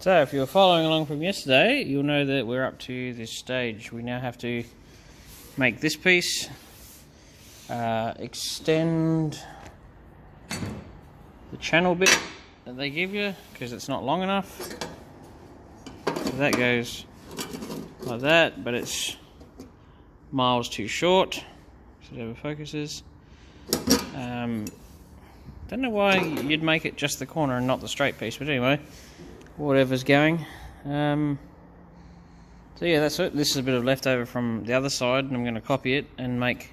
So if you were following along from yesterday, you'll know that we're up to this stage. We now have to make this piece, extend the channel bit that they give you because it's not long enough. So that goes like that, but it's miles too short. So it never focuses. Don't know why you'd make it just the corner and not the straight piece, but anyway, whatever's going. So yeah, that's it. This is a bit of leftover from the other side, and I'm going to copy it and make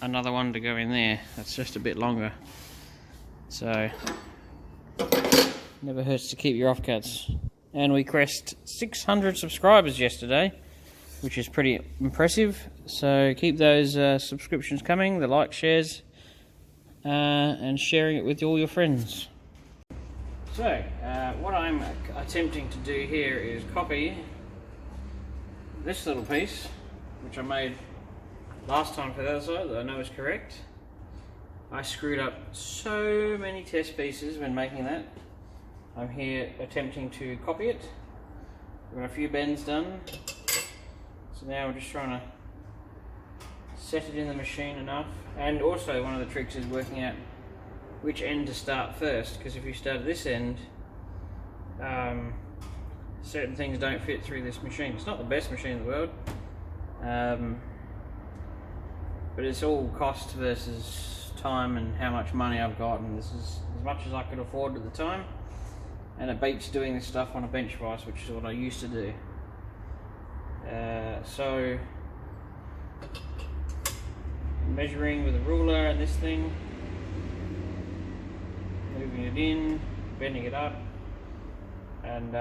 another one to go in there. That's just a bit longer. So never hurts to keep your offcuts. And we crest 600 subscribers yesterday, which is pretty impressive. So keep those subscriptions coming, the like, shares, and sharing it with all your friends. So what I'm attempting to do here is copy this little piece, which I made last time for the other side, that I know is correct. I screwed up so many test pieces when making that. I'm here attempting to copy it. We've got a few bends done. So now we're just trying to set it in the machine enough. And also one of the tricks is working out which end to start first, because if you start at this end, certain things don't fit through this machine. It's not the best machine in the world, but it's all cost versus time and how much money I've got, and this is as much as I could afford at the time, and it beats doing this stuff on a bench vise, which is what I used to do. So measuring with a ruler and this thing, moving it in, bending it up, and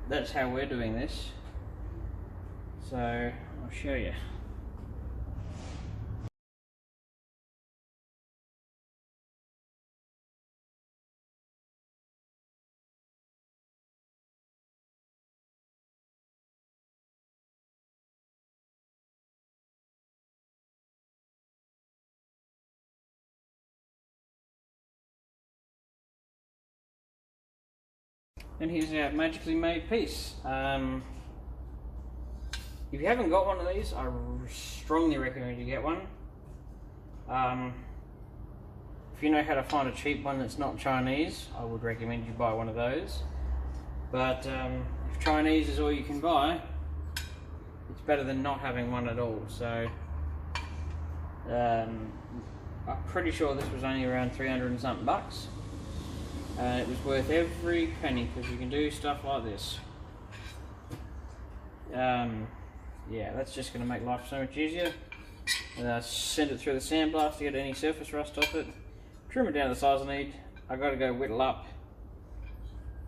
that's how we're doing this. So I'll show you. And here's our magically made piece. If you haven't got one of these, I strongly recommend you get one. If you know how to find a cheap one that's not Chinese, I would recommend you buy one of those. But if Chinese is all you can buy, it's better than not having one at all. So I'm pretty sure this was only around 300 and something bucks. It was worth every penny because you can do stuff like this. Yeah, that's just going to make life so much easier. Send it through the sandblast to get any surface rust off it. Trim it down to the size I need. I got to go whittle up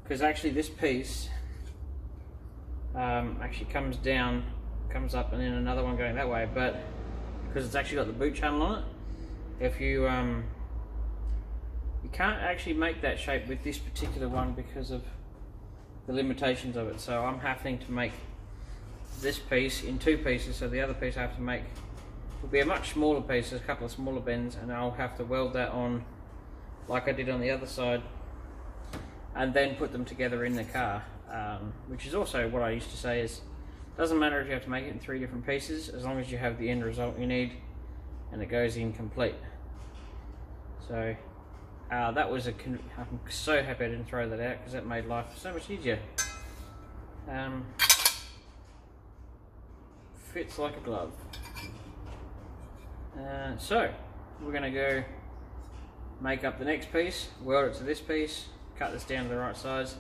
because actually this piece actually comes down, comes up, and then another one going that way. But because it's actually got the boot channel on it, if you you can't actually make that shape with this particular one because of the limitations of it. So I'm having to make this piece in two pieces, so the other piece I have to make will be a much smaller piece, a couple of smaller bends, and I'll have to weld that on like I did on the other side and then put them together in the car, which is also what I used to say is, doesn't matter if you have to make it in 3 different pieces, as long as you have the end result you need and it goes in complete. So that was I'm so happy I didn't throw that out because that made life so much easier. Fits like a glove. So we're going to go make up the next piece, weld it to this piece, cut this down to the right size,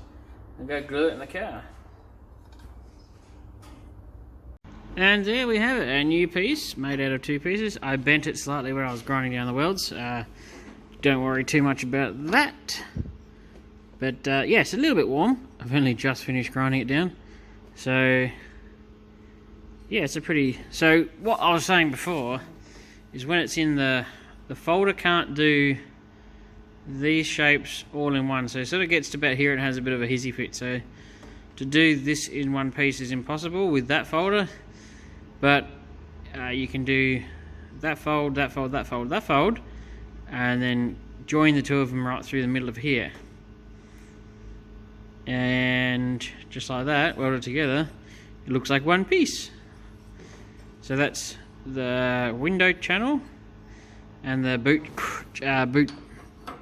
and go glue it in the car. And there we have it, a new piece made out of 2 pieces. I bent it slightly where I was grinding down the welds. Don't worry too much about that. But yeah, it's a little bit warm. I've only just finished grinding it down. So yeah, it's a pretty... So what I was saying before is when it's in the folder can't do these shapes all in one. So it sort of gets to about here, it has a bit of a hissy fit. So to do this in one piece is impossible with that folder. But you can do that fold, that fold, that fold, that fold, and then join the two of them right through the middle of here. and just like that, welded together, it looks like one piece. So that's the window channel and the boot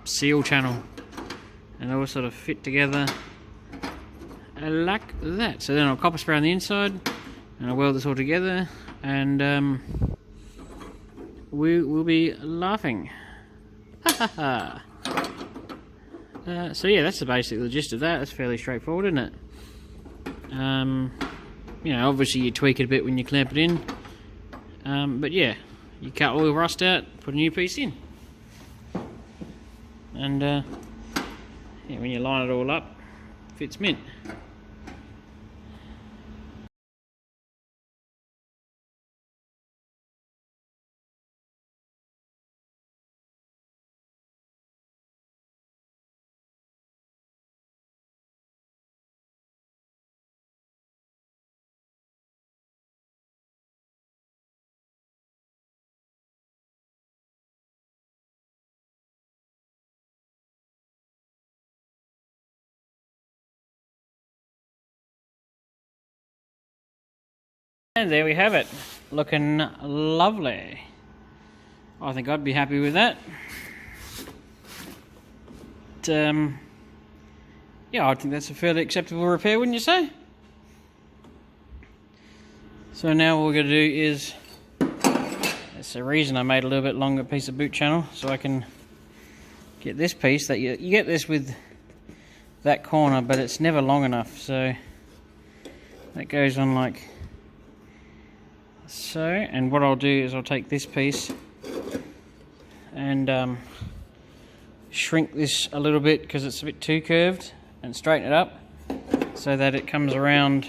seal channel, and they all sort of fit together like that. So then I'll copper spray on the inside and I'll weld this all together, and we will be laughing. So yeah, that's basically the gist of that. That's fairly straightforward, isn't it? You know, obviously you tweak it a bit when you clamp it in, but yeah, you cut all the rust out, put a new piece in, and yeah, when you line it all up, fits mint. And there we have it, looking lovely. I think I'd be happy with that. But, yeah, I think that's a fairly acceptable repair, wouldn't you say? So now what we're going to do is, that's the reason I made a little bit longer piece of boot channel, so I can get this piece, that you get this with that corner, but it's never long enough, so that goes on like so. And what I'll do is I'll take this piece and shrink this a little bit because it's a bit too curved, and straighten it up so that it comes around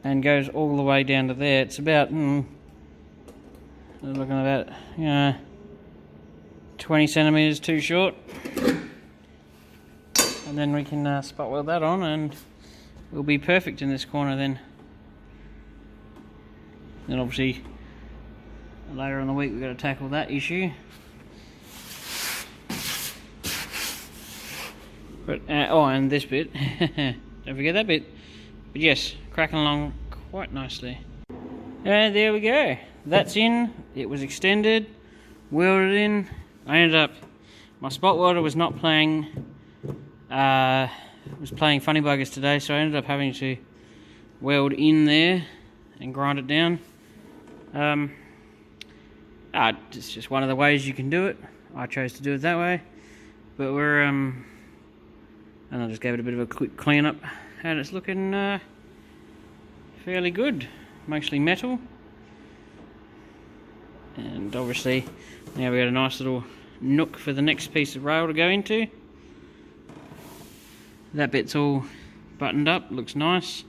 and goes all the way down to there. It's about looking about, you know, 20 centimeters too short, and then we can spot weld that on and we'll be perfect in this corner then. Then obviously later in the week we've got to tackle that issue. But oh, and this bit, don't forget that bit. But yes, cracking along quite nicely. And there we go. That's in. It was extended, welded in. I ended up, my spot welder was not playing, was playing funny buggers today, so I ended up having to weld in there and grind it down. It's just one of the ways you can do it. I chose to do it that way, but we're and I just gave it a bit of a quick clean up, and it's looking fairly good, mostly metal. And obviously now we got a nice little nook for the next piece of rail to go into. That bit's all buttoned up, looks nice.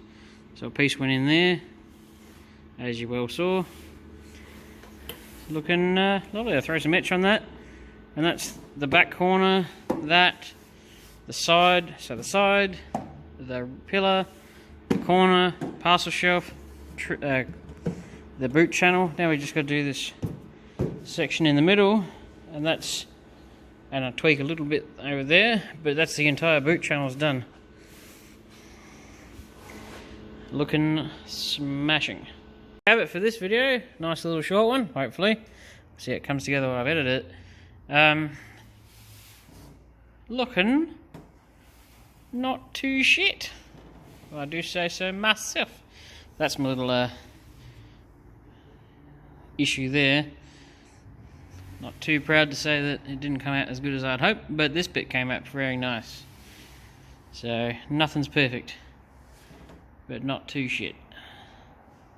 So a piece went in there, as you well saw. Looking lovely. I'll throw some etch on that, and that's the back corner, that, the side, so the side, the pillar, the corner, parcel shelf, the boot channel. Now we just got to do this section in the middle, and that's, and I tweak a little bit over there, but that's the entire boot channel's done. Looking smashing. Have it for this video. Nice little short one, hopefully. See how it comes together when I've edited it. Looking not too shit, if I do say so myself. That's my little issue there. Not too proud to say that it didn't come out as good as I'd hoped, but this bit came out very nice. So nothing's perfect, but not too shit.